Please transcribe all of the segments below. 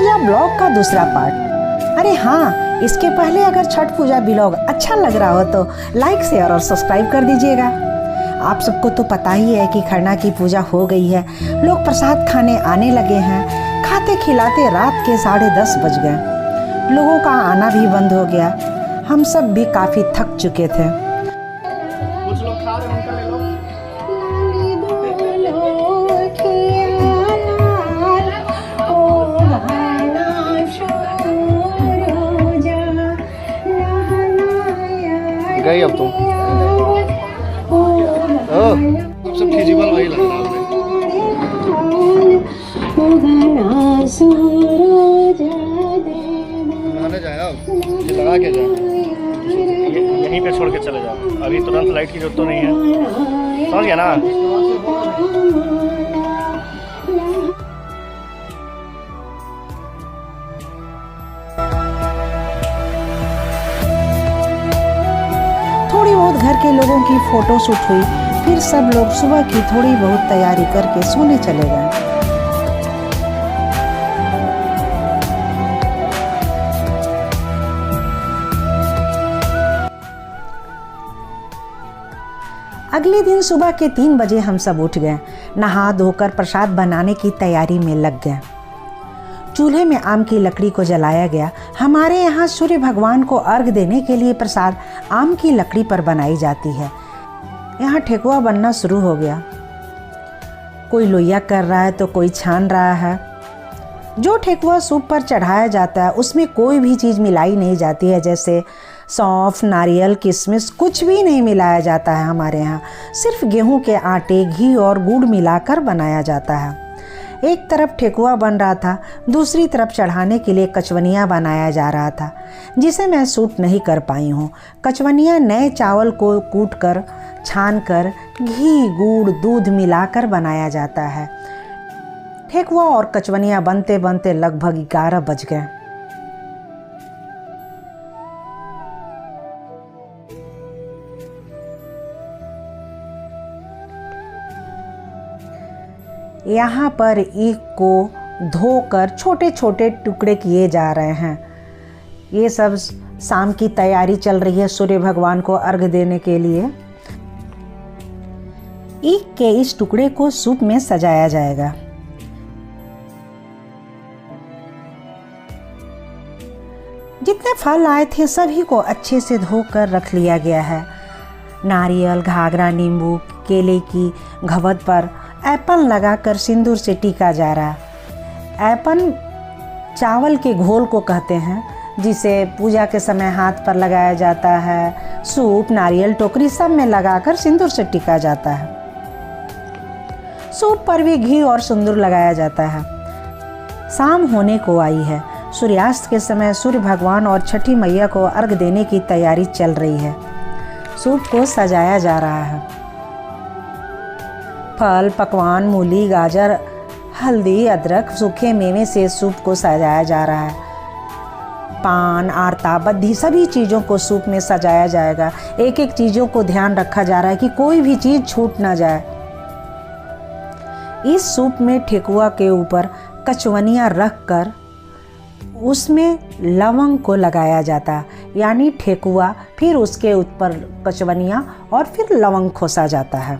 पूजा blog का दूसरा part. अरे हाँ, इसके पहले अगर छठ पूजा ब्लॉग अच्छा लग रहा हो तो लाइक शेयर और सब्सक्राइब कर दीजिएगा। आप सबको तो पता ही है कि खरना की पूजा हो गई है, लोग प्रसाद खाने आने लगे हैं। खाते खिलाते रात के 10:30 बज गए। लोगों का आना भी बंद हो गया। हम सब भी काफ़ी थक चुके थे। कुछ लोग खा रहे हैं, उनका ले लो। गई अब तुम सब फिजिबल वही लग रहा है। जाए अब ये लगा के जाए, यहीं पे छोड़ के चले जाओ। अभी तुरंत लाइट की जरूरत तो नहीं है, समझ गया ना। थोड़ी बहुत घर के लोगों की फोटो शूट हुई, फिर सब लोग सुबह की थोड़ी बहुत तैयारी करके सोने चले गए। अगले दिन सुबह के 3 बजे हम सब उठ गए। नहा धोकर प्रसाद बनाने की तैयारी में लग गए। चूल्हे में आम की लकड़ी को जलाया गया। हमारे यहाँ सूर्य भगवान को अर्घ देने के लिए प्रसाद आम की लकड़ी पर बनाई जाती है। यहाँ ठेकुआ बनना शुरू हो गया। कोई लोइया कर रहा है तो कोई छान रहा है। जो ठेकुआ सूप पर चढ़ाया जाता है उसमें कोई भी चीज़ मिलाई नहीं जाती है, जैसे सौंफ, नारियल, किशमिश, कुछ भी नहीं मिलाया जाता है। हमारे यहाँ सिर्फ गेहूं के आटे, घी और गुड़ मिलाकर बनाया जाता है। एक तरफ ठेकुआ बन रहा था, दूसरी तरफ चढ़ाने के लिए कचवनिया बनाया जा रहा था, जिसे मैं शूट नहीं कर पाई हूँ। कचवनिया नए चावल को कूटकर, छानकर, घी, गुड़, दूध मिलाकर बनाया जाता है। ठेकुआ और कचवनिया बनते बनते लगभग 11 बज गए। यहाँ पर ईख को धोकर छोटे छोटे टुकड़े किए जा रहे हैं। ये सब शाम की तैयारी चल रही है सूर्य भगवान को अर्घ देने के लिए। ईख के इस टुकड़े को सूप में सजाया जाएगा। जितने फल आए थे सभी को अच्छे से धोकर रख लिया गया है। नारियल, घाघरा, नींबू, केले की घवद पर एपन लगाकर सिंदूर से टीका जा रहा है। एपन चावल के घोल को कहते हैं, जिसे पूजा के समय हाथ पर लगाया जाता है। सूप, नारियल, टोकरी सब में लगाकर सिंदूर से टीका जाता है। सूप पर भी घी और सिंदूर लगाया जाता है। शाम होने को आई है। सूर्यास्त के समय सूर्य भगवान और छठी मैया को अर्घ देने की तैयारी चल रही है। सूप को सजाया जा रहा है। फल, पकवान, मूली, गाजर, हल्दी, अदरक, सूखे मेवे से सूप को सजाया जा रहा है। पान, आरता, बद्धी सभी चीज़ों को सूप में सजाया जाएगा। एक एक चीज़ों को ध्यान रखा जा रहा है कि कोई भी चीज़ छूट ना जाए। इस सूप में ठेकुआ के ऊपर कचवनिया रख कर उसमें लवंग को लगाया जाता है, यानी ठेकुआ, फिर उसके ऊपर कचवनिया और फिर लवंग खोसा जाता है।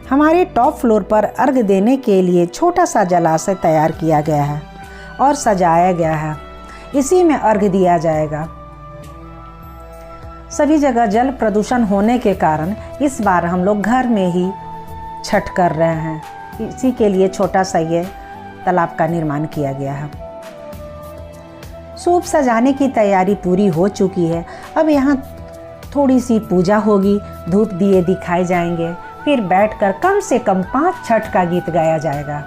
हमारे टॉप फ्लोर पर अर्घ देने के लिए छोटा सा जलाशय तैयार किया गया है और सजाया गया है। इसी में अर्घ दिया जाएगा। सभी जगह जल प्रदूषण होने के कारण इस बार हम लोग घर में ही छठ कर रहे हैं। इसी के लिए छोटा सा ये तालाब का निर्माण किया गया है। सूप सजाने की तैयारी पूरी हो चुकी है। अब यहाँ थोड़ी सी पूजा होगी, धूप दिए दिखाए जाएंगे, फिर बैठकर कम से कम 5 छठ का गीत गाया जाएगा।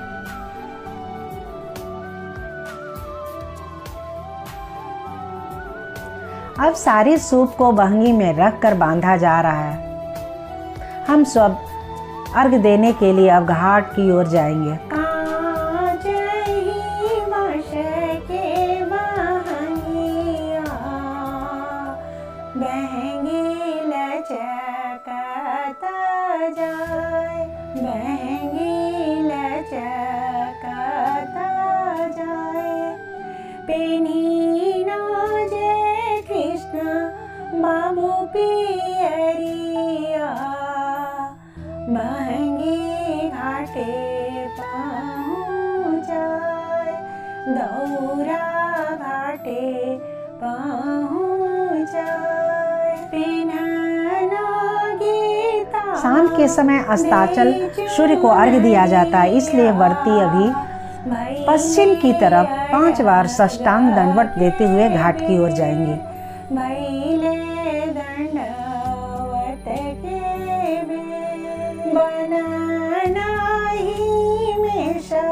अब सारे सूप को बहंगी में रख कर बांधा जा रहा है। हम सब अर्घ देने के लिए अब घाट की ओर जाएंगे। बहंगी चकता जाए। पेनी ना जय कृष्ण बाबू पियरिया, महंगी घाटे पहुँचाए, दौरा घाटे पहुँचाए। पिन्हना गीता। शाम के समय अस्ताचल सूर्य को अर्घ्य दिया जाता है, इसलिए व्रती अभी पश्चिम की तरफ 5 बार साष्टांग दंडवत देते हुए घाट की ओर जाएंगे। दंडवत के बनाना ही मेषा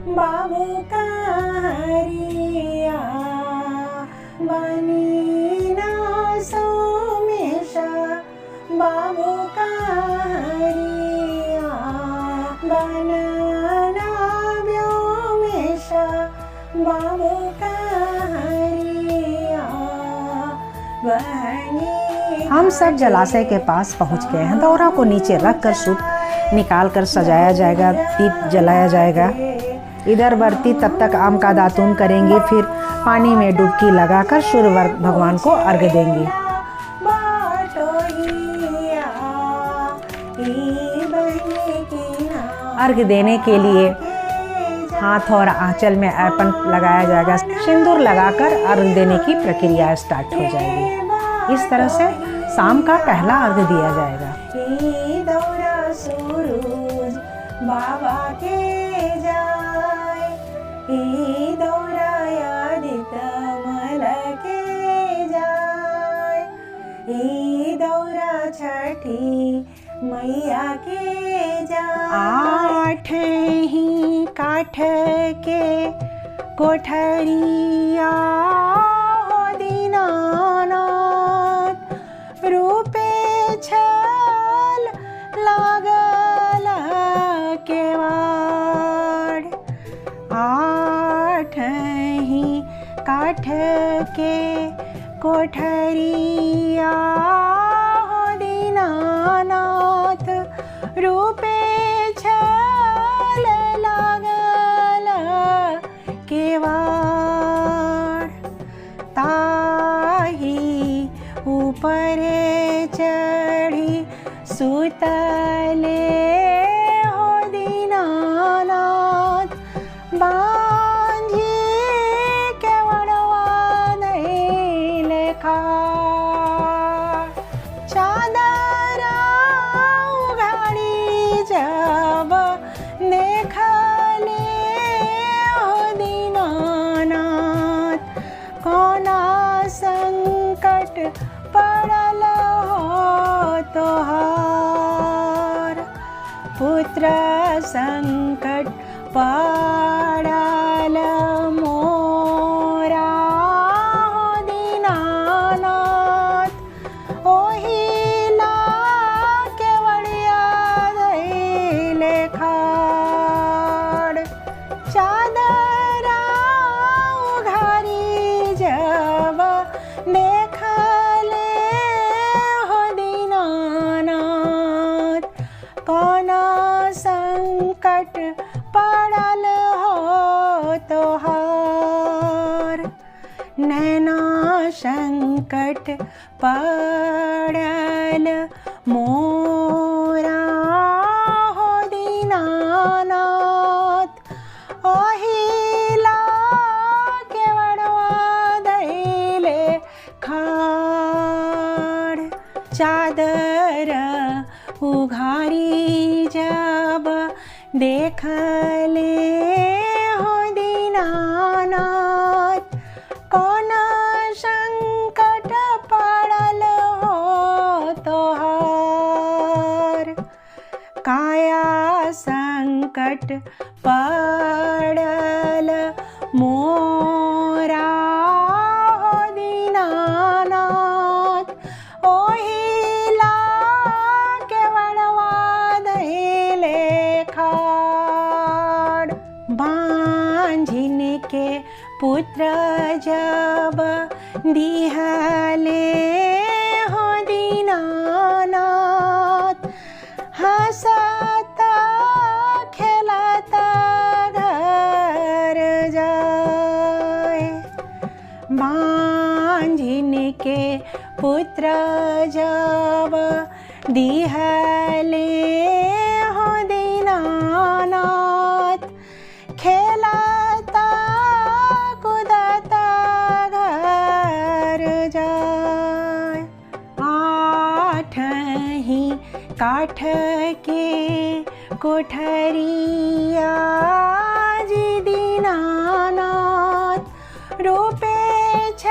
बाबू का हरिया, बनी ना सोमेशा बाबू का हरिया, बनाना व्योमेशा बाबू का हरिया, बहनी। हम सब जलाशय के पास पहुंच गए हैं। दौरा को नीचे रखकर सूप निकाल कर सजाया जाएगा, दीप जलाया जाएगा। इधर व्रती तब तक आम का दातून करेंगे, फिर पानी में डुबकी लगाकर सूर्य भगवान को अर्घ्य देंगे। अर्घ्य देने के लिए हाथ और आंचल में अर्पण लगाया जाएगा। सिंदूर लगाकर अर्घ्य देने की प्रक्रिया स्टार्ट हो जाएगी। इस तरह से शाम का पहला अर्घ्य दिया जाएगा। दौरा सूरज बाबा के जाए, दौरा आदित्य मल के जाए, दौरा छठी मैया के जाए। 8 ही काठ के कोठरिया हो दीनानाथ, रूपे छल लागल केवाड़। 8 ही काठ के कोठरिया हो दीनानाथ, रूपे छल लागल केवाड़। ताही ऊपरे चढ़ी सुतले हो दीनानाथ, बांझी केवड़वा नैले खाड़। चादरा उघाड़ी जब देखले हो दीनानाथ, कोना संकट पड़ल हो तोहार। पुत्र संकट पड़ल मोरा हो दीनानाथ, ओहिला केवड़िया दैले खाड़। चादरा उघारी जब देखले हो दीनानाथ, कोना संकट पड़ल हो तोहार। नैना संकट पड़ल मोरा हो दीनानाथ, ओहिला केवड़वा दैले खाड़। चादर उघारी जब देखले हो दीनानाथ, कौन संकट पड़ल हो तोहार। काया संकट पड़ल मोरा हो दीनानाथ, ओहिला केवड़वा दैले खाड़। बांझिन के पुत्र जब दिहले हो दीनानाथ, हंसता खेलता बांझिन के पुत्र जब दिहले हो दीनानाथ, खेलता कूदता घर जाय। आठही काठ के कोठरिया जी दीनानाथ, रूपे छ